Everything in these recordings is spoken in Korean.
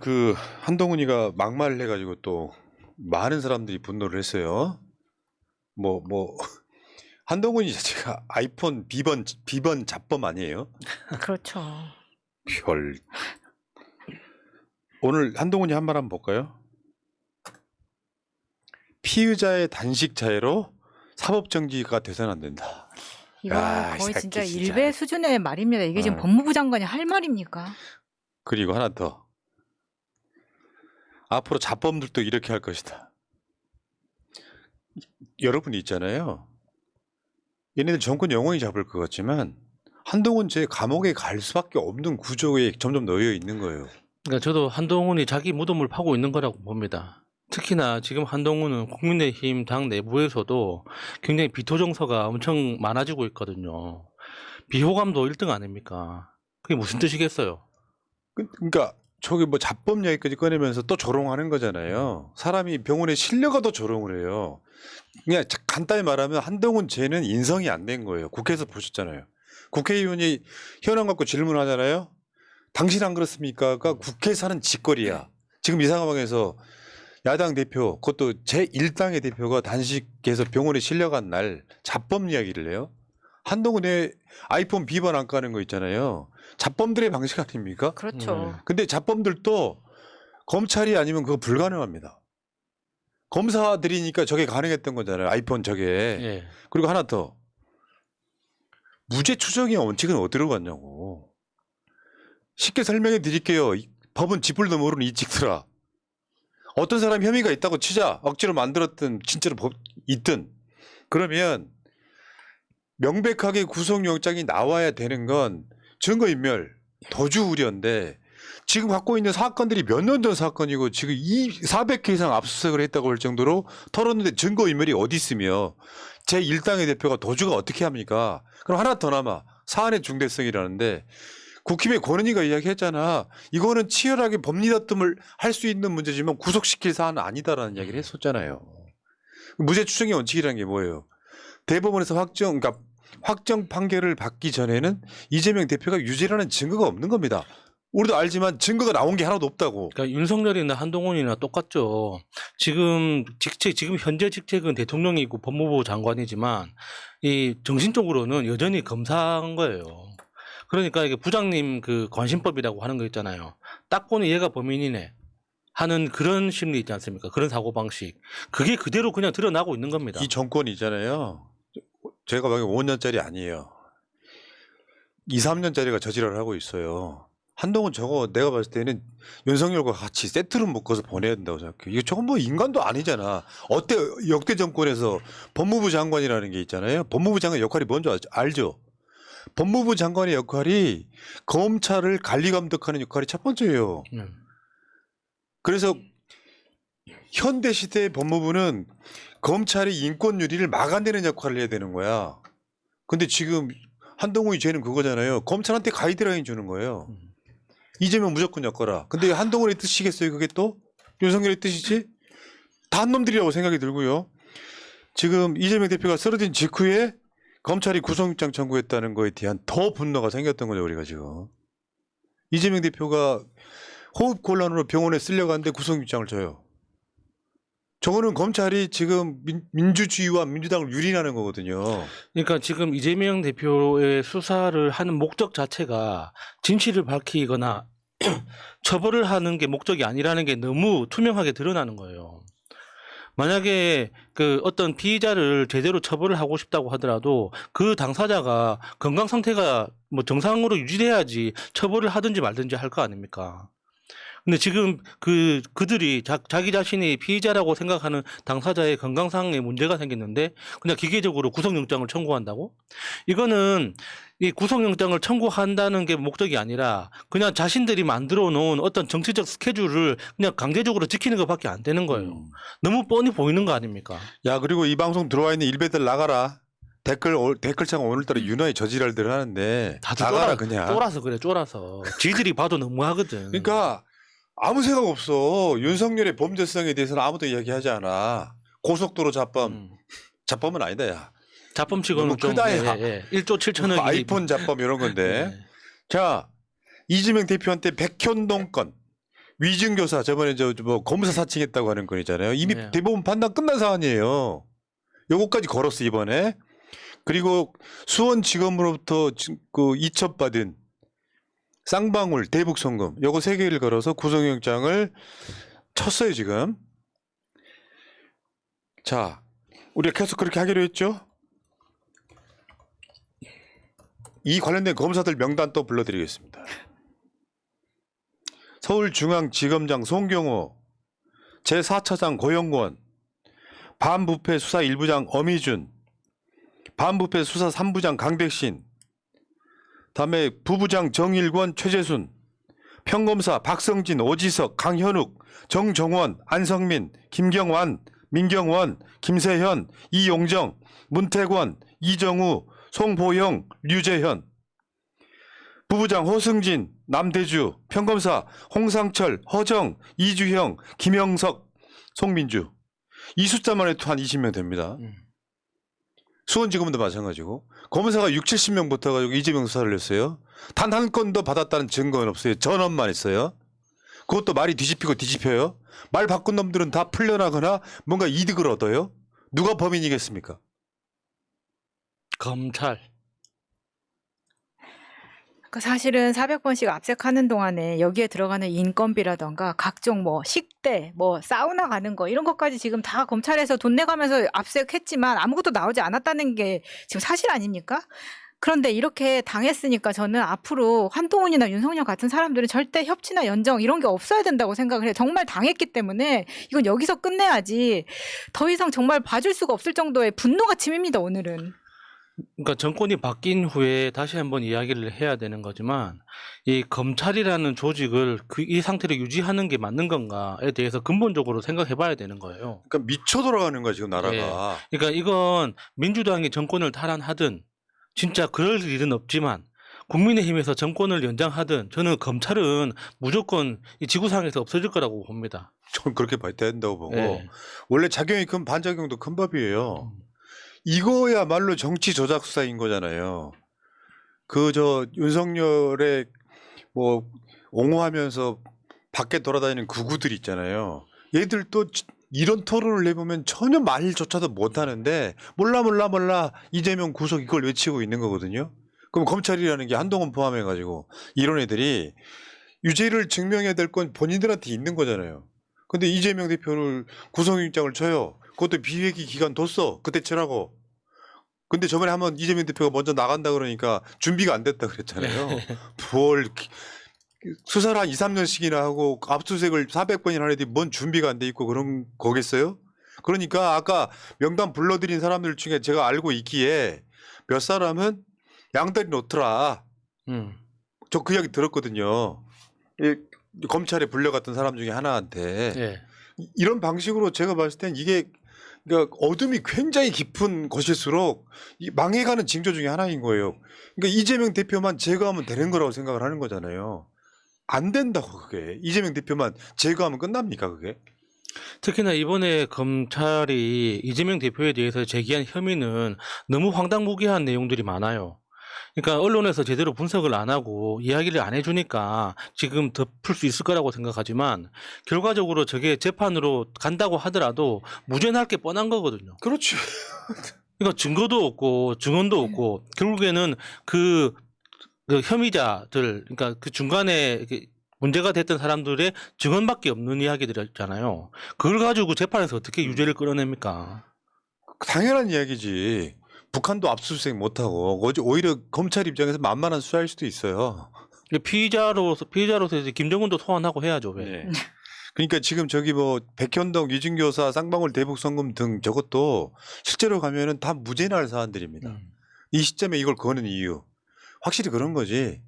그 한동훈이가 막말을 해가지고 또 많은 사람들이 분노를 했어요. 뭐 한동훈이 자체가 아이폰 비번 잡범 아니에요? 그렇죠. 별. 오늘 한동훈이 한 말 한번 볼까요? 피의자의 단식 자해로 사법정지가 돼서는 안 된다. 이거 야, 이 거의 새끼 진짜 진짜. 일배 수준의 말입니다. 이게 지금 법무부 장관이 할 말입니까? 그리고 하나 더. 앞으로 잡범들도 이렇게 할 것이다. 여러분이 있잖아요. 얘네들 정권 영원히 잡을 것 같지만 한동훈 제 감옥에 갈 수밖에 없는 구조에 점점 놓여 있는 거예요. 그러니까 저도 한동훈이 자기 무덤을 파고 있는 거라고 봅니다. 특히나 지금 한동훈은 국민의힘 당 내부에서도 굉장히 비토 정서가 엄청 많아지고 있거든요. 비호감도 1등 아닙니까? 그게 무슨 뜻이겠어요? 그러니까 저기 뭐 잡범 이야기까지 꺼내면서 또 조롱하는 거잖아요. 사람이 병원에 실려가도 조롱을 해요. 그냥 간단히 말하면 한동훈 쟤는 인성이 안 된 거예요. 국회에서 보셨잖아요. 국회의원이 현안 갖고 질문하잖아요. 당신 안 그렇습니까?가 국회에서 하는 짓거리야. 지금 이 상황에서 야당 대표, 그것도 제1당의 대표가 단식해서 병원에 실려간 날 잡범 이야기를 해요. 한동훈의 아이폰 비번 안 까는 거 있잖아요. 잡범들의 방식 아닙니까? 그렇죠. 근데 잡범들도 검찰이 아니면 그거 불가능합니다. 검사들이니까 저게 가능했던 거잖아요. 아이폰 저게. 예. 그리고 하나 더. 무죄 추정의 원칙은 어디로 갔냐고. 쉽게 설명해 드릴게요. 법은 쥐뿔도 모르는 이 찍들아. 어떤 사람이 혐의가 있다고 치자. 억지로 만들었든 진짜로 있든. 그러면 명백하게 구속영장이 나와야 되는 건 증거인멸, 도주 우려인데 지금 갖고 있는 사건들이 몇 년 전 사건이고 지금 400회 이상 압수수색을 했다고 할 정도로 털었는데 증거인멸이 어디 있으며 제1당의 대표가 도주가 어떻게 합니까? 그럼 하나 더 남아. 사안의 중대성이라는데 국힘의 권은희가 이야기했잖아. 이거는 치열하게 법리 다툼을 할 수 있는 문제지만 구속시킬 사안은 아니다라는 이야기를 했었잖아요. 무죄 추정의 원칙이라는 게 뭐예요? 대법원에서 확정 판결을 받기 전에는 이재명 대표가 유죄라는 증거가 없는 겁니다. 우리도 알지만 증거가 나온 게 하나도 없다고. 그러니까 윤석열이나 한동훈이나 똑같죠. 지금 현재 직책은 대통령이고 법무부 장관이지만 이 정신적으로는 여전히 검사인 거예요. 그러니까 이게 부장님 그 관심법이라고 하는 거 있잖아요. 딱 보니 얘가 범인이네 하는 그런 심리 있지 않습니까? 그런 사고방식. 그게 그대로 그냥 드러나고 있는 겁니다. 이 정권이 있잖아요. 제가 보기엔 5년짜리 아니에요. 2, 3년짜리가 저지랄을 하고 있어요. 한동훈 저거 내가 봤을 때는 윤석열과 같이 세트로 묶어서 보내야 된다고 생각해요. 이거 저건 뭐 인간도 아니잖아. 어때 역대 정권에서 법무부 장관이라는 게 있잖아요. 법무부 장관 역할이 뭔지 알죠? 법무부 장관의 역할이 검찰을 관리감독하는 역할이 첫 번째예요. 그래서 현대시대의 법무부는 검찰의 인권 유리를 막아내는 역할을 해야 되는 거야. 근데 지금 한동훈이 죄는 그거잖아요. 검찰한테 가이드라인 주는 거예요. 이재명 무조건 엮어라. 근데 한동훈의 뜻이겠어요? 그게 또? 윤석열의 뜻이지? 다 한 놈들이라고 생각이 들고요. 지금 이재명 대표가 쓰러진 직후에 검찰이 구속영장 청구했다는 거에 대한 더 분노가 생겼던 거죠, 우리가 지금. 이재명 대표가 호흡 곤란으로 병원에 쓸려갔는데 구속영장을 줘요. 저거는 검찰이 지금 민주주의와 민주당을 유린하는 거거든요. 그러니까 지금 이재명 대표의 수사를 하는 목적 자체가 진실을 밝히거나 처벌을 하는 게 목적이 아니라는 게 너무 투명하게 드러나는 거예요. 만약에 그 어떤 피의자를 제대로 처벌을 하고 싶다고 하더라도 그 당사자가 건강 상태가 뭐 정상으로 유지돼야지 처벌을 하든지 말든지 할 거 아닙니까? 근데 지금 그들이 자기 자신이 피의자라고 생각하는 당사자의 건강상의 문제가 생겼는데 그냥 기계적으로 구속영장을 청구한다고? 이거는 이 구속영장을 청구한다는 게 목적이 아니라 그냥 자신들이 만들어 놓은 어떤 정치적 스케줄을 그냥 강제적으로 지키는 것밖에 안 되는 거예요. 너무 뻔히 보이는 거 아닙니까? 야, 그리고 이 방송 들어와 있는 일베들 나가라. 댓글창 오늘따라 유난히 저지랄들 하는데 다들 나가라 그냥. 쫄아서 그래, 쫄아서. 지들이 봐도 너무하거든. 그러니까 아무 생각 없어. 윤석열의 범죄성에 대해서는 아무도 이야기하지 않아. 고속도로 잡범. 잡범은 아니다, 야. 자범치고는 너무 좀 크다, 야. 1조 7천억 아이폰 잡범 이런 건데. 네. 자, 이재명 대표한테 백현동 건, 위증교사 저번에 뭐 검사 사칭했다고 하는 건 있잖아요. 이미 네. 대법원 판단 끝난 사안이에요. 요거까지 걸었어 이번에. 그리고 수원지검으로부터 그 이첩받은 쌍방울 대북송금 요거 3개를 걸어서 구속영장을 쳤어요 지금. 자, 우리가 계속 그렇게 하기로 했죠. 이 관련된 검사들 명단 또 불러드리겠습니다. 서울중앙지검장 송경호, 제4차장 고영권, 반부패 수사 1부장 엄희준, 반부패 수사 3부장 강백신, 다음에 부부장 정일권, 최재순, 평검사 박성진, 오지석, 강현욱, 정정원, 안성민, 김경완, 민경원, 김세현, 이용정, 문태권, 이정우, 송보영, 류재현, 부부장 허승진, 남대주, 평검사 홍상철, 허정, 이주형, 김영석, 송민주. 이 숫자만 해도 한 20명 됩니다. 수원지검도 마찬가지고 검사가 6, 70명 붙어가지고 이재명 수사를 했어요. 단 한 건도 받았다는 증거는 없어요. 전원만 있어요. 그것도 말이 뒤집히고 뒤집혀요. 말 바꾼 놈들은 다 풀려나거나 뭔가 이득을 얻어요. 누가 범인이겠습니까? 검찰. 그 사실은 400번씩 압색하는 동안에 여기에 들어가는 인건비라던가 각종 뭐 식대, 뭐 사우나 가는 거 이런 것까지 지금 다 검찰에서 돈 내가면서 압색했지만 아무것도 나오지 않았다는 게 지금 사실 아닙니까? 그런데 이렇게 당했으니까 저는 앞으로 한동훈이나 윤석열 같은 사람들은 절대 협치나 연정 이런 게 없어야 된다고 생각을 해요. 정말 당했기 때문에 이건 여기서 끝내야지 더 이상 정말 봐줄 수가 없을 정도의 분노가 치밉니다, 오늘은. 그러니까 정권이 바뀐 후에 다시 한번 이야기를 해야 되는 거지만 이 검찰이라는 조직을 이 상태로 유지하는 게 맞는 건가에 대해서 근본적으로 생각해 봐야 되는 거예요. 그러니까 미쳐 돌아가는 거야 지금 나라가. 그러니까 이건 민주당이 정권을 탈환하든 진짜 그럴 일은 없지만 국민의힘에서 정권을 연장하든 저는 검찰은 무조건 이 지구상에서 없어질 거라고 봅니다. 전 그렇게 봐야 된다고 보고 예. 원래 작용이 큰 반작용도 큰 법이에요. 이거야말로 정치 조작 수사인 거잖아요. 그 윤석열의 뭐 옹호하면서 밖에 돌아다니는 구구들 있잖아요. 얘들도 이런 토론을 내보면 전혀 말조차도 못하는데 몰라 이재명 구속 이걸 외치고 있는 거거든요. 그럼 검찰이라는 게 한동훈 포함해가지고 이런 애들이 유죄를 증명해야 될 건 본인들한테 있는 거잖아요. 근데 이재명 대표를 구속영장을 쳐요. 그것도 비회기 기간 뒀어. 그때 치라고. 근데 저번에 한번 이재명 대표가 먼저 나간다 그러니까 준비가 안 됐다 그랬잖아요. 뭘 수사를 한 2, 3년씩이나 하고 압수수색을 400번이나 하는데 뭔 준비가 안 돼 있고 그런 거겠어요? 그러니까 아까 명단 불러드린 사람들 중에 제가 알고 있기에 몇 사람은 양다리 놓더라. 저 그 이야기 들었거든요. 검찰에 불려갔던 사람 중에 하나한테. 예. 이런 방식으로 제가 봤을 땐 이게 그러니까 어둠이 굉장히 깊은 것일수록 망해가는 징조 중에 하나인 거예요. 그러니까 이재명 대표만 제거하면 되는 거라고 생각을 하는 거잖아요. 안 된다고 그게. 이재명 대표만 제거하면 끝납니까 그게? 특히나 이번에 검찰이 이재명 대표에 대해서 제기한 혐의는 너무 황당무계한 내용들이 많아요. 그러니까 언론에서 제대로 분석을 안 하고 이야기를 안 해주니까 지금 덮을 수 있을 거라고 생각하지만 결과적으로 저게 재판으로 간다고 하더라도 무죄 날 게 뻔한 거거든요. 그렇죠. 그러니까 증거도 없고 증언도 없고 결국에는 그 혐의자들 그러니까 그 중간에 문제가 됐던 사람들의 증언밖에 없는 이야기들이잖아요. 그걸 가지고 재판에서 어떻게 유죄를 끌어냅니까? 당연한 이야기지. 북한도 압수수색 못하고 오히려 검찰 입장에서 만만한 수사일 수도 있어요. 피의자로서 이제 김정은도 소환하고 해야죠. 왜? 네. 그러니까 지금 뭐 백현동, 유진교사, 쌍방울 대북송금 등 저것도 실제로 가면은 다 무죄 날 사안들입니다. 이 시점에 이걸 거는 이유 확실히 그런 거지.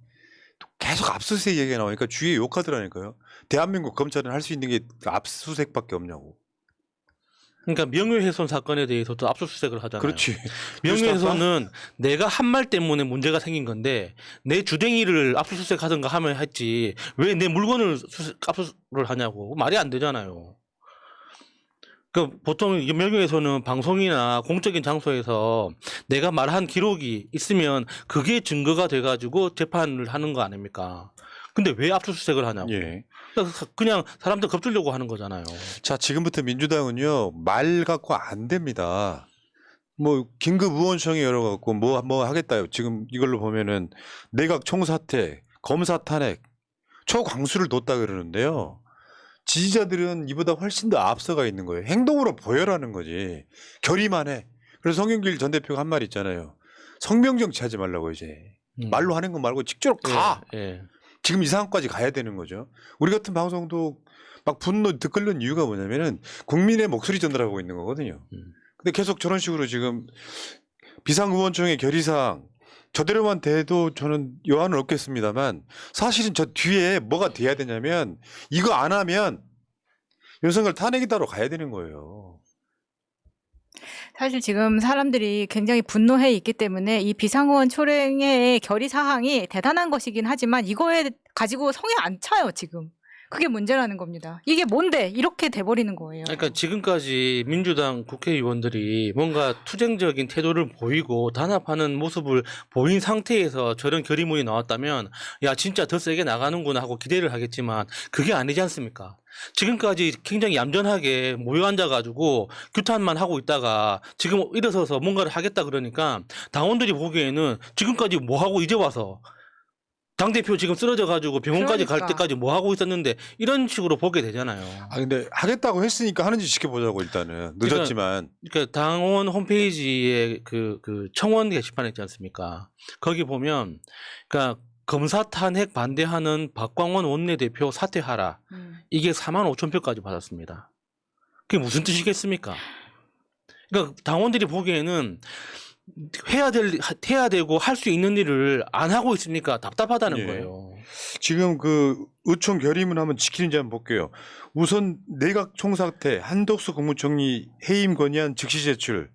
계속 압수수색 얘기가 나오니까 주위에 욕하더라니까요. 대한민국 검찰은 할 수 있는 게 압수수색밖에 없냐고. 그러니까 명예훼손 사건에 대해서도 압수수색을 하잖아요. 그렇지. 명예훼손은 내가 한 말 때문에 문제가 생긴 건데 내 주댕이를 압수수색하든가 하면 했지 왜 내 물건을 압수를 하냐고 말이 안 되잖아요. 그 보통 명예훼손은 방송이나 공적인 장소에서 내가 말한 기록이 있으면 그게 증거가 돼가지고 재판을 하는 거 아닙니까? 근데 왜 압수수색을 하냐고. 예. 그냥 사람들 겁주려고 하는 거잖아요. 자, 지금부터 민주당은요, 말 갖고 안 됩니다. 뭐, 긴급 의원청에 열어갖고 뭐 하겠다요. 지금 이걸로 보면은 내각 총사퇴, 검사 탄핵, 초광수를 뒀다 그러는데요. 지지자들은 이보다 훨씬 더 앞서가 있는 거예요. 행동으로 보여라는 거지. 결의만 해. 그래서 성영길 전 대표가 한 말 있잖아요. 성명정치 하지 말라고 이제. 말로 하는 거 말고 직접 가. 예. 지금 이 상황까지 가야 되는 거죠. 우리 같은 방송도 막 분노 끓는 이유가 뭐냐면은 국민의 목소리 전달하고 있는 거거든요. 근데 계속 저런 식으로 지금 비상의원총회 결의사항 저대로만 돼도 저는 여한은 없겠습니다만 사실은 저 뒤에 뭐가 돼야 되냐면 이거 안 하면 윤석열 탄핵이다로 가야 되는 거예요. 사실 지금 사람들이 굉장히 분노해 있기 때문에 이 비상의원 초랭의 결의 사항이 대단한 것이긴 하지만 이거에 가지고 성에 안 차요 지금. 그게 문제라는 겁니다. 이게 뭔데 이렇게 돼버리는 거예요. 그러니까 지금까지 민주당 국회의원들이 뭔가 투쟁적인 태도를 보이고 단합하는 모습을 보인 상태에서 저런 결의문이 나왔다면 야 진짜 더 세게 나가는구나 하고 기대를 하겠지만 그게 아니지 않습니까? 지금까지 굉장히 얌전하게 모여 앉아가지고 규탄만 하고 있다가 지금 일어서서 뭔가를 하겠다 그러니까 당원들이 보기에는 지금까지 뭐 하고 이제 와서 당대표 지금 쓰러져가지고 병원까지 갈 그러니까. 때까지 뭐 하고 있었는데 이런 식으로 보게 되잖아요. 아 근데 하겠다고 했으니까 하는지 지켜보자고 일단은 늦었지만 그러니까 당원 홈페이지에 그 청원 게시판 있지 않습니까? 거기 보면 그러니까 검사 탄핵 반대하는 박광원 원내대표 사퇴하라. 이게 45,000표까지 받았습니다. 그게 무슨 뜻이겠습니까? 그러니까 당원들이 보기에는 해야 되고 할 수 있는 일을 안 하고 있으니까 답답하다는 예. 거예요. 지금 그 의총 결의문 한번 지키는지 한번 볼게요. 우선 내각 총사퇴, 한덕수 국무총리 해임 건의안 즉시 제출,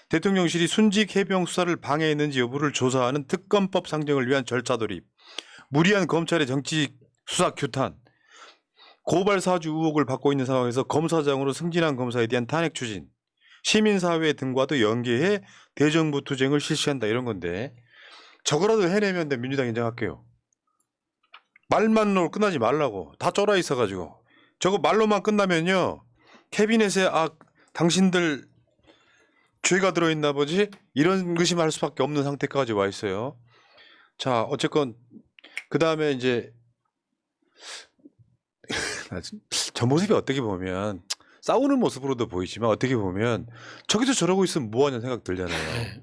대통령실이 순직 해병 수사를 방해했는지 여부를 조사하는 특검법 상정을 위한 절차 돌입, 무리한 검찰의 정치 수사 규탄, 고발 사주 의혹을 받고 있는 상황에서 검사장으로 승진한 검사에 대한 탄핵 추진, 시민사회 등과도 연계해 대정부 투쟁을 실시한다 이런 건데 저거라도 해내면 민주당 인정할게요. 말만으로 끝나지 말라고. 다 쫄아 있어가지고. 저거 말로만 끝나면요. 캐비넷에 당신들 죄가 들어있나 보지? 이런 의심할 수밖에 없는 상태까지 와 있어요. 자 어쨌건 그 다음에 이제 저 모습이 어떻게 보면 싸우는 모습으로도 보이지만 어떻게 보면 저기서 저러고 있으면 뭐하냐 생각 들잖아요.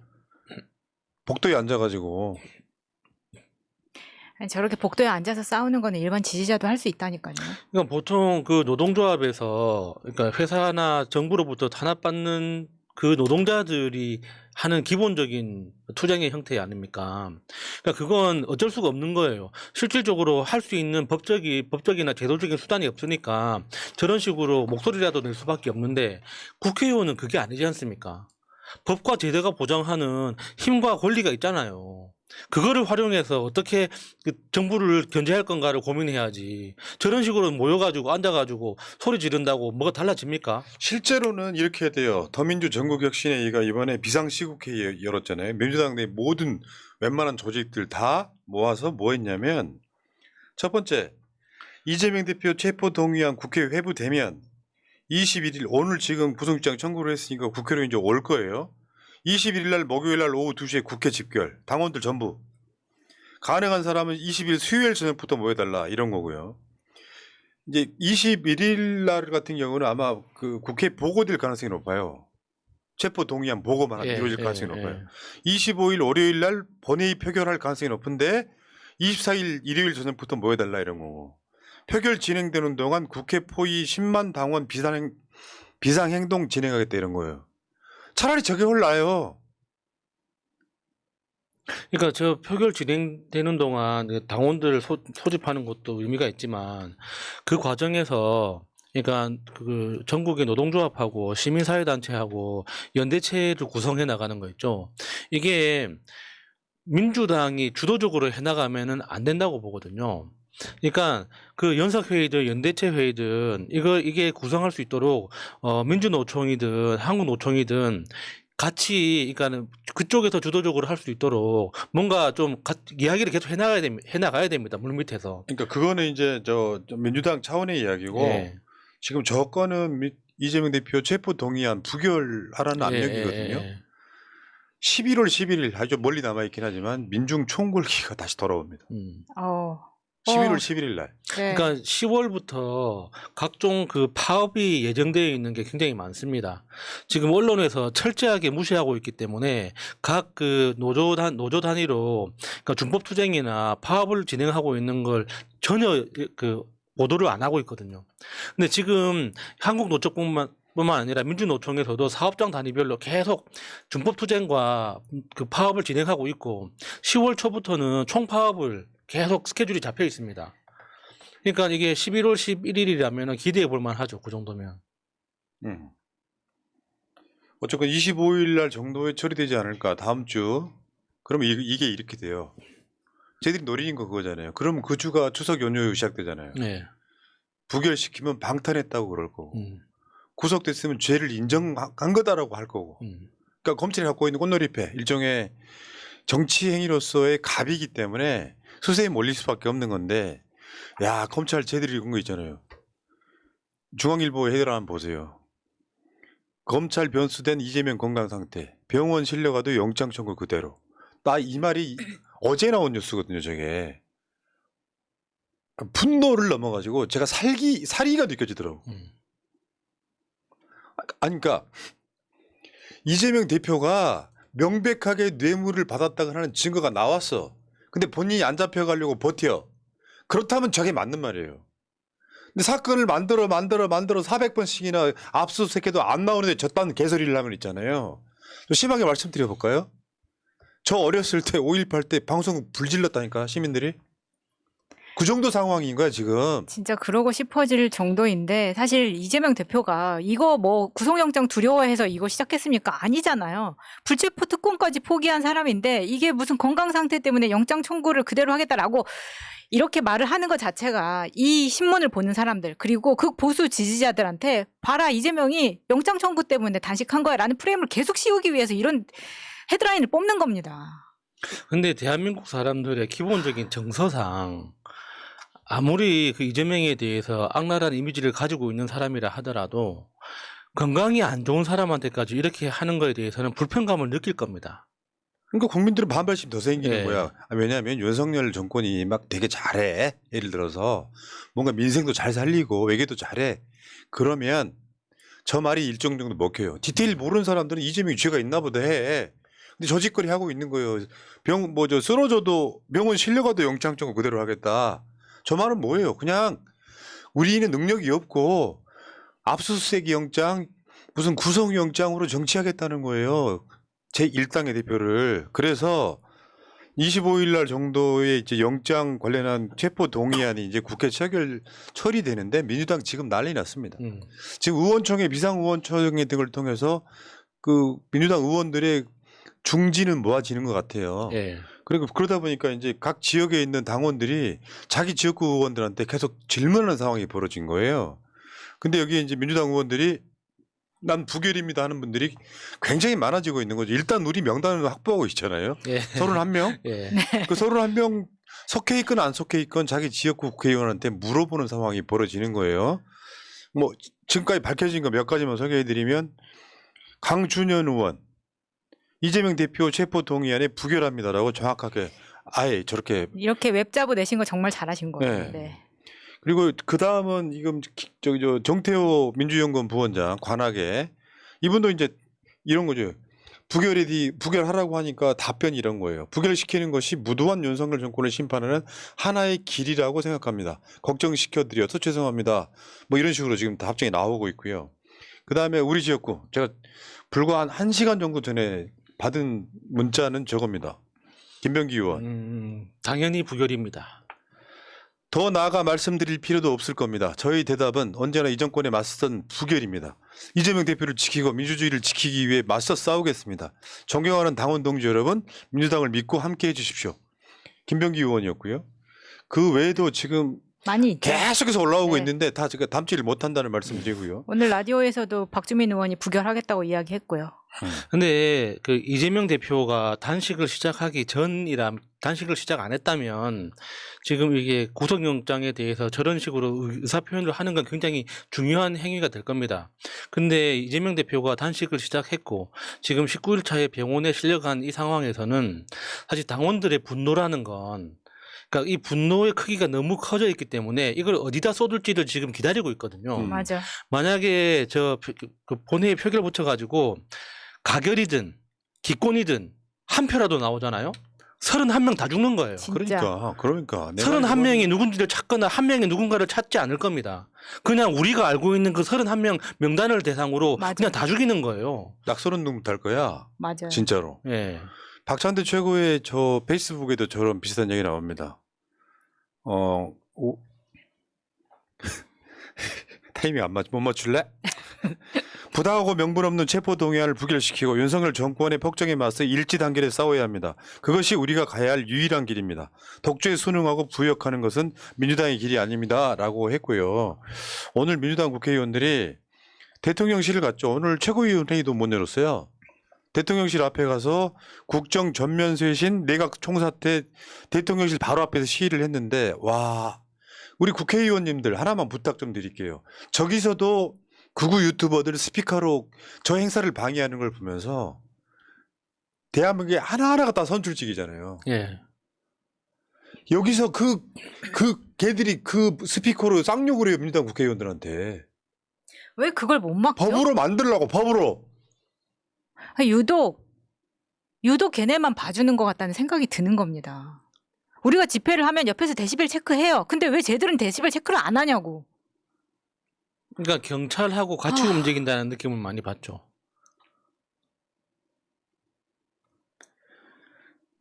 복도에 앉아가지고. 아니, 저렇게 복도에 앉아서 싸우는 거는 일반 지지자도 할 수 있다니까요. 그러니까 보통 그 노동조합에서 그러니까 회사나 정부로부터 탄압받는 그 노동자들이 하는 기본적인 투쟁의 형태 아닙니까? 그러니까 그건 어쩔 수가 없는 거예요. 실질적으로 할 수 있는 법적이나 제도적인 수단이 없으니까 저런 식으로 목소리라도 낼 수밖에 없는데 국회의원은 그게 아니지 않습니까? 법과 제도가 보장하는 힘과 권리가 있잖아요. 그거를 활용해서 어떻게 그 정부를 견제할 건가를 고민해야지. 저런 식으로 모여가지고 앉아가지고 소리 지른다고 뭐가 달라집니까? 실제로는 이렇게 해야 돼요. 더민주 전국혁신회의가 이번에 비상시국회의 열었잖아요. 민주당 내 모든 웬만한 조직들 다 모아서 뭐 했냐면 첫 번째 이재명 대표 체포 동의안 국회 회부되면 21일 오늘 지금 구속영장 청구를 했으니까 국회로 이제 올 거예요. 21일 날 목요일 날 오후 2시에 국회 집결. 당원들 전부. 가능한 사람은 20일 수요일 저녁부터 모여달라 이런 거고요. 이제 21일 날 같은 경우는 아마 그 국회 보고될 가능성이 높아요. 체포 동의안 보고만 이루어질 가능성이 높아요. 25일 월요일 날 본회의 표결할 가능성이 높은데 24일 일요일 저녁부터 모여달라 이런 거고. 표결 진행되는 동안 국회 포위 10만 당원 비상행동 진행하겠다 이런 거예요. 차라리 저게 훨 나아요. 그러니까 저 표결 진행되는 동안 당원들 소집하는 것도 의미가 있지만 그 과정에서 그러니까 그 전국의 노동조합하고 시민사회단체하고 연대체를 구성해 나가는 거 있죠. 이게 민주당이 주도적으로 해나가면은 안 된다고 보거든요. 그러니까 그 연석회의든 연대체 회의든 이게 구성할 수 있도록 민주노총이든 한국노총이든 같이 그러니까는 그쪽에서 주도적으로 할 수 있도록 뭔가 좀 이야기를 계속 해나가야 됩니다. 물밑에서. 그러니까 그거는 이제 저 민주당 차원의 이야기고 예. 지금 저 건은 이재명 대표 체포 동의안 부결하라는 압력이거든요. 11월 11일 아주 멀리 남아 있긴 하지만 민중 총궐기가 다시 돌아옵니다. 11월 11일 날. 네. 그러니까 10월부터 각종 그 파업이 예정되어 있는 게 굉장히 많습니다. 지금 언론에서 철저하게 무시하고 있기 때문에 각 그 노조 단위로 그러니까 준법 투쟁이나 파업을 진행하고 있는 걸 전혀 그 보도를 안 하고 있거든요. 근데 지금 한국노총뿐만 아니라 민주노총에서도 사업장 단위별로 계속 준법 투쟁과 그 파업을 진행하고 있고 10월 초부터는 총파업을 계속 스케줄이 잡혀 있습니다. 그러니까 이게 11월 11일이라면 기대해 볼 만하죠. 그 정도면. 어쨌건 25일 날 정도에 처리되지 않을까 다음 주. 그러면 이게 이렇게 돼요. 쟤들이 노리는 거 그거잖아요. 그러면 그 주가 추석 연휴 시작되잖아요. 네. 부결시키면 방탄했다고 그럴 거고 구속됐으면 죄를 인정한 거다라고 할 거고. 그러니까 검찰이 갖고 있는 꽃놀이패 일종의 정치 행위로서의 갑이기 때문에 수세에 몰릴 수밖에 없는 건데 야 검찰 쟤들이 이런 거 있잖아요. 중앙일보 헤드라인 한번 보세요. 검찰 변수된 이재명 건강 상태 병원 실려가도 영장 청구 그대로. 나 이 말이 어제 나온 뉴스거든요. 저게 분노를 넘어가지고 제가 살기가 느껴지더라고. 아니 그러니까 이재명 대표가 명백하게 뇌물을 받았다고 하는 증거가 나왔어. 근데 본인이 안 잡혀가려고 버텨. 그렇다면 저게 맞는 말이에요. 근데 사건을 만들어 400번씩이나 압수수색해도 안 나오는데 저딴 개소리를 하면 있잖아요. 좀 심하게 말씀드려볼까요? 저 어렸을 때 5.18 때 방송 불질렀다니까 시민들이. 그 정도 상황인 거야 지금. 진짜 그러고 싶어질 정도인데 사실 이재명 대표가 이거 뭐 구속영장 두려워해서 이거 시작했습니까? 아니잖아요. 불체포 특권까지 포기한 사람인데 이게 무슨 건강 상태 때문에 영장 청구를 그대로 하겠다라고 이렇게 말을 하는 것 자체가 이 신문을 보는 사람들 그리고 그 보수 지지자들한테 봐라 이재명이 영장 청구 때문에 단식한 거야 라는 프레임을 계속 씌우기 위해서 이런 헤드라인을 뽑는 겁니다. 근데 대한민국 사람들의 기본적인 정서상 아무리 그 이재명에 대해서 악랄한 이미지를 가지고 있는 사람이라 하더라도 건강이 안 좋은 사람한테까지 이렇게 하는 거에 대해서는 불편감을 느낄 겁니다. 그러니까 국민들은 반발심 더 생기는 네. 거야. 왜냐하면 윤석열 정권이 막 되게 잘해. 예를 들어서 뭔가 민생도 잘 살리고 외교도 잘해. 그러면 저 말이 일정 정도 먹혀요. 디테일 모르는 사람들은 이재명이 죄가 있나 보다 해. 근데 저 짓거리 하고 있는 거예요. 쓰러져도 병원 실려가도 영장 청구 그대로 하겠다. 저 말은 뭐예요? 그냥 우리는 능력이 없고 압수수색 영장 무슨 구속영장으로 정치하겠다는 거예요. 제1당의 대표를. 그래서 25일 날 정도에 이제 영장 관련한 체포 동의안이 이제 국회 처리되는데 민주당 지금 난리 났습니다. 지금 의원총회 비상의원총회 등을 통해서 그 민주당 의원들의 중지는 모아지는 것 같아요. 예. 그러다 보니까 이제 각 지역에 있는 당원들이 자기 지역구 의원들한테 계속 질문하는 상황이 벌어진 거예요. 근데 여기 이제 민주당 의원들이 난 부결입니다 하는 분들이 굉장히 많아지고 있는 거죠. 일단 우리 명단을 확보하고 있잖아요. 예. 31명? 예. 그 31명 속해 있건 안 속해 있건 자기 지역구 국회의원한테 물어보는 상황이 벌어지는 거예요. 뭐 지금까지 밝혀진 거 몇 가지만 소개해드리면 강준현 의원 이재명 대표 체포 동의안에 부결합니다라고 정확하게 아예 저렇게 이렇게 웹자보 내신 거 정말 잘하신 거예요. 네. 네. 그리고 그 다음은 지금 저 정태호 민주연구원 부원장 관악에 이분도 이제 이런 거죠. 부결하라고 하니까 답변이 이런 거예요. 부결시키는 것이 무도한 윤석열 정권을 심판하는 하나의 길이라고 생각합니다. 걱정시켜드려서 죄송합니다. 뭐 이런 식으로 지금 답장이 나오고 있고요. 그 다음에 우리 지역구 제가 불과 한 1시간 정도 전에 받은 문자는 저겁니다. 김병기 의원. 당연히 부결입니다. 더 나아가 말씀드릴 필요도 없을 겁니다. 저희 대답은 언제나 이 정권에 맞선 부결입니다. 이재명 대표를 지키고 민주주의를 지키기 위해 맞서 싸우겠습니다. 존경하는 당원 동지 여러분, 민주당을 믿고 함께해 주십시오. 김병기 의원이었고요. 그 외에도 지금 많이 있죠. 계속해서 올라오고 네. 있는데 다 제가 담지를 못한다는 말씀드리고요. 오늘 라디오에서도 박주민 의원이 부결하겠다고 이야기했고요. 근데 그 이재명 대표가 단식을 시작하기 전이라 단식을 시작 안 했다면 지금 이게 구속영장에 대해서 저런 식으로 의사 표현을 하는 건 굉장히 중요한 행위가 될 겁니다. 근데 이재명 대표가 단식을 시작했고 지금 19일 차에 병원에 실려간 이 상황에서는 사실 당원들의 분노라는 건 그러니까 이 분노의 크기가 너무 커져 있기 때문에 이걸 어디다 쏟을지를 지금 기다리고 있거든요. 맞아. 만약에 그 본회의 표결 붙여가지고 가결이든 기권이든 한 표라도 나오잖아요. 31명 다 죽는 거예요. 진짜. 그러니까 31명이 누군지를 찾거나 한 명이 누군가를 찾지 않을 겁니다. 그냥 우리가 알고 있는 그 31명 명단을 대상으로 맞아. 그냥 다 죽이는 거예요. 낙서는 누구할 거야. 맞아요. 진짜로. 예. 박찬대 최고의 저 페이스북에도 저런 비슷한 얘기 나옵니다. 타이밍 안 못 맞출래? 부당하고 명분 없는 체포 동의안을 부결시키고 윤석열 정권의 폭정에 맞서 일치 단결에 싸워야 합니다. 그것이 우리가 가야 할 유일한 길입니다. 독재에 순응하고 부역하는 것은 민주당의 길이 아닙니다라고 했고요. 오늘 민주당 국회의원들이 대통령실을 갔죠. 오늘 최고위원회의도 못 열었어요. 대통령실 앞에 가서 국정 전면 쇄신 내각 총사퇴 대통령실 바로 앞에서 시위를 했는데 와 우리 국회의원님들 하나만 부탁 좀 드릴게요. 저기서도 극우 유튜버들 스피커로 저 행사를 방해하는 걸 보면서 대한민국의 하나하나가 다 선출직이잖아요. 예. 여기서 그 걔들이 그 스피커로 쌍욕을 해요. 민주당 국회의원들한테. 왜 그걸 못 막죠? 법으로 만들라고 법으로. 유독 걔네만 봐주는 것 같다는 생각이 드는 겁니다. 우리가 집회를 하면 옆에서 데시벨 체크해요. 근데 왜 쟤들은 데시벨 체크를 안 하냐고. 그러니까 경찰하고 같이 움직인다는 느낌을 많이 받죠.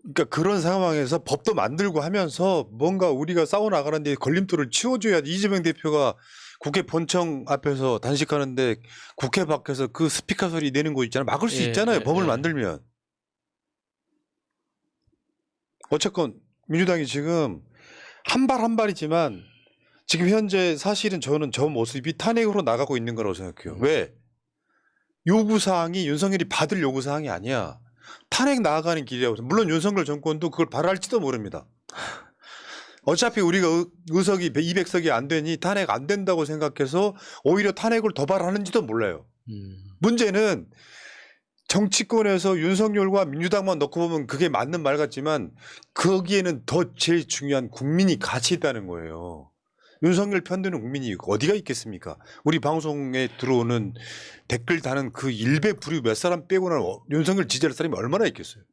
그러니까 그런 상황에서 법도 만들고 하면서 뭔가 우리가 싸워 나가는데 걸림돌을 치워줘야 이재명 대표가 국회 본청 앞에서 단식하는데 국회 밖에서 그 스피커 소리 내는 거 있잖아요. 막을 수 예, 있잖아요. 예, 법을 예. 만들면. 어쨌건 민주당이 지금 한 발 한 발이지만 지금 현재 사실은 저는 저 모습이 탄핵으로 나가고 있는 거라고 생각해요. 왜? 요구사항이 윤석열이 받을 요구사항이 아니야. 탄핵 나아가는 길이라고. 물론 윤석열 정권도 그걸 바랄지도 모릅니다. 어차피 우리가 의석이 200석이 안 되니 탄핵 안 된다고 생각해서 오히려 탄핵을 더 바라는지도 몰라요. 문제는 정치권에서 윤석열과 민주당만 넣고 보면 그게 맞는 말 같지만 거기에는 더 제일 중요한 국민이 같이 있다는 거예요. 윤석열 편드는 국민이 어디가 있겠습니까? 우리 방송에 들어오는 댓글 다는 그 일배 부류 몇 사람 빼고는 윤석열 지지할 사람이 얼마나 있겠어요?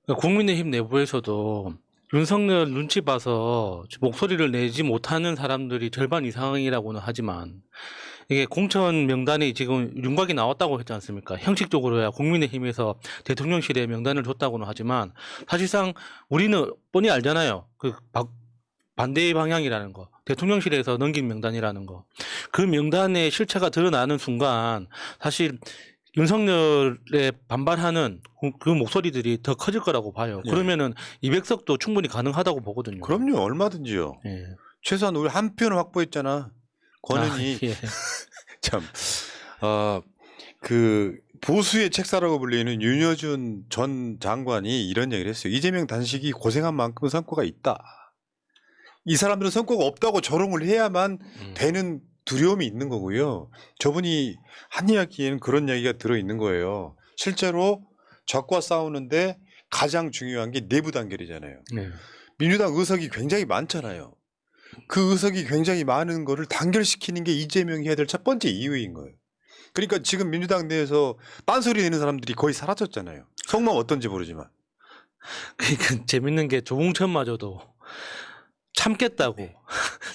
그러니까 국민의힘 내부에서도 윤석열 눈치 봐서 목소리를 내지 못하는 사람들이 절반 이상이라고는 하지만 이게 공천 명단이 지금 윤곽이 나왔다고 했지 않습니까? 형식적으로야 국민의힘에서 대통령실에 명단을 줬다고는 하지만 사실상 우리는 뻔히 알잖아요. 그 반대의 방향이라는 거. 대통령실에서 넘긴 명단이라는 거. 그 명단의 실체가 드러나는 순간 사실 윤석열에 반발하는 그 목소리들이 더 커질 거라고 봐요. 예. 그러면은 200석도 충분히 가능하다고 보거든요. 그럼요. 얼마든지요. 예. 최소한 우리 한 표는 확보했잖아. 권은희 아, 예. 참, 그 보수의 책사라고 불리는 윤여준 전 장관이 이런 얘기를 했어요. 이재명 단식이 고생한 만큼 성과가 있다. 이 사람들은 성과가 없다고 조롱을 해야만 되는 두려움이 있는 거고요. 저분이 한 이야기에는 그런 얘기가 들어있는 거예요. 실제로 적과 싸우는데 가장 중요한 게 내부 단결이잖아요. 네. 민주당 의석이 굉장히 많잖아요. 그 의석이 굉장히 많은 거를 단결시키는 게 이재명이 해야 될 첫 번째 이유인 거예요. 그러니까 지금 민주당 내에서 딴소리 내는 사람들이 거의 사라졌잖아요. 속마음 어떤지 모르지만. 그러니까 재밌는 게 조홍천마저도 참겠다고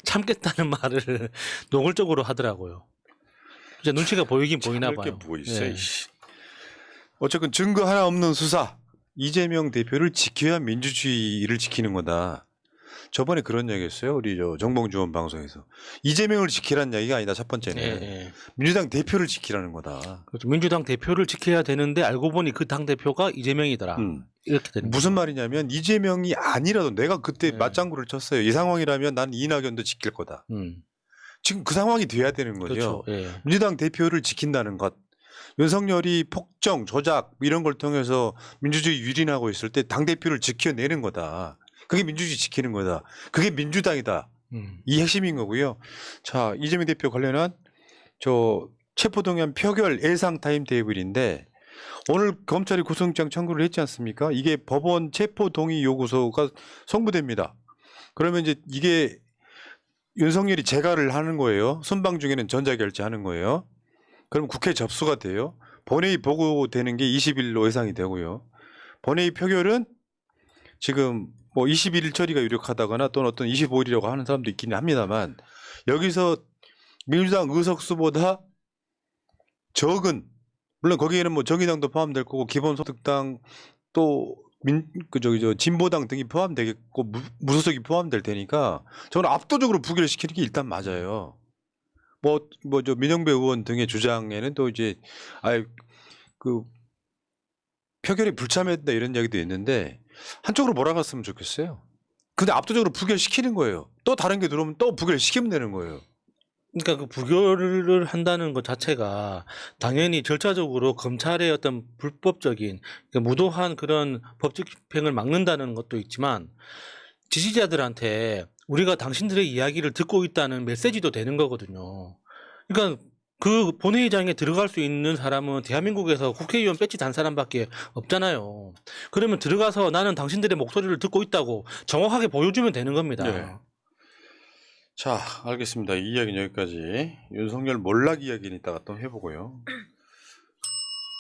참겠다는 말을 노골적으로 하더라고요. 진짜 눈치가 보이긴 보이나 봐요. 뭐 있어, 예. 이씨. 어쨌건 증거 하나 없는 수사. 이재명 대표를 지켜야 민주주의를 지키는 거다. 저번에 그런 얘기했어요. 우리 저 정봉주원 방송에서. 이재명을 지키라는 얘기가 아니다. 첫 번째는. 예, 예. 민주당 대표를 지키라는 거다. 그렇죠. 민주당 대표를 지켜야 되는데 알고 보니 그 당 대표가 이재명이더라. 이렇게 되는 무슨 말이냐면 이재명이 아니라도 내가 그때 네. 맞장구를 쳤어요. 이 상황이라면 난 이낙연도 지킬 거다. 지금 그 상황이 돼야 되는 거죠. 그렇죠. 예. 민주당 대표를 지킨다는 것. 윤석열이 폭정, 조작 이런 걸 통해서 민주주의 유린하고 있을 때 당대표를 지켜내는 거다. 그게 민주주의 지키는 거다. 그게 민주당이다. 이 핵심인 거고요. 자, 이재명 대표 관련한 저 체포동의안 표결 예상 타임 테이블인데 오늘 검찰이 구속영장 청구를 했지 않습니까? 이게 법원 체포동의 요구서가 송부됩니다. 그러면 이제 이게 윤석열이 재가를 하는 거예요. 순방 중에는 전자결제하는 거예요. 그럼 국회 접수가 돼요. 본회의 보고되는 게 20일로 예상이 되고요. 본회의 표결은 지금 뭐 21일 처리가 유력하다거나 또는 어떤 25일이라고 하는 사람도 있기는 합니다만 여기서 민주당 의석수보다 적은 물론 거기에는 뭐 정의당도 포함될 거고 기본소득당 또 진보당 등이 포함되겠고 무소속이 포함될 테니까 저는 압도적으로 부결시키는 게 일단 맞아요. 저 민영배 의원 등의 주장에는 또 이제 그 표결에 불참했다 이런 이야기도 있는데 한쪽으로 몰아갔으면 좋겠어요. 근데 압도적으로 부결시키는 거예요. 또 다른 게 들어오면 또 부결시키면 되는 거예요. 그러니까 그 부결을 한다는 것 자체가 당연히 절차적으로 검찰의 어떤 불법적인 그러니까 무도한 그런 법적 집행을 막는다는 것도 있지만 지지자들한테 우리가 당신들의 이야기를 듣고 있다는 메시지도 되는 거거든요. 그러니까 그 본회의장에 들어갈 수 있는 사람은 대한민국에서 국회의원 배지 단 사람밖에 없잖아요. 그러면 들어가서 나는 당신들의 목소리를 듣고 있다고 정확하게 보여주면 되는 겁니다. 네. 자, 알겠습니다. 이 이야기는 여기까지. 윤석열 몰락 이야기는 이따가 또 해보고요.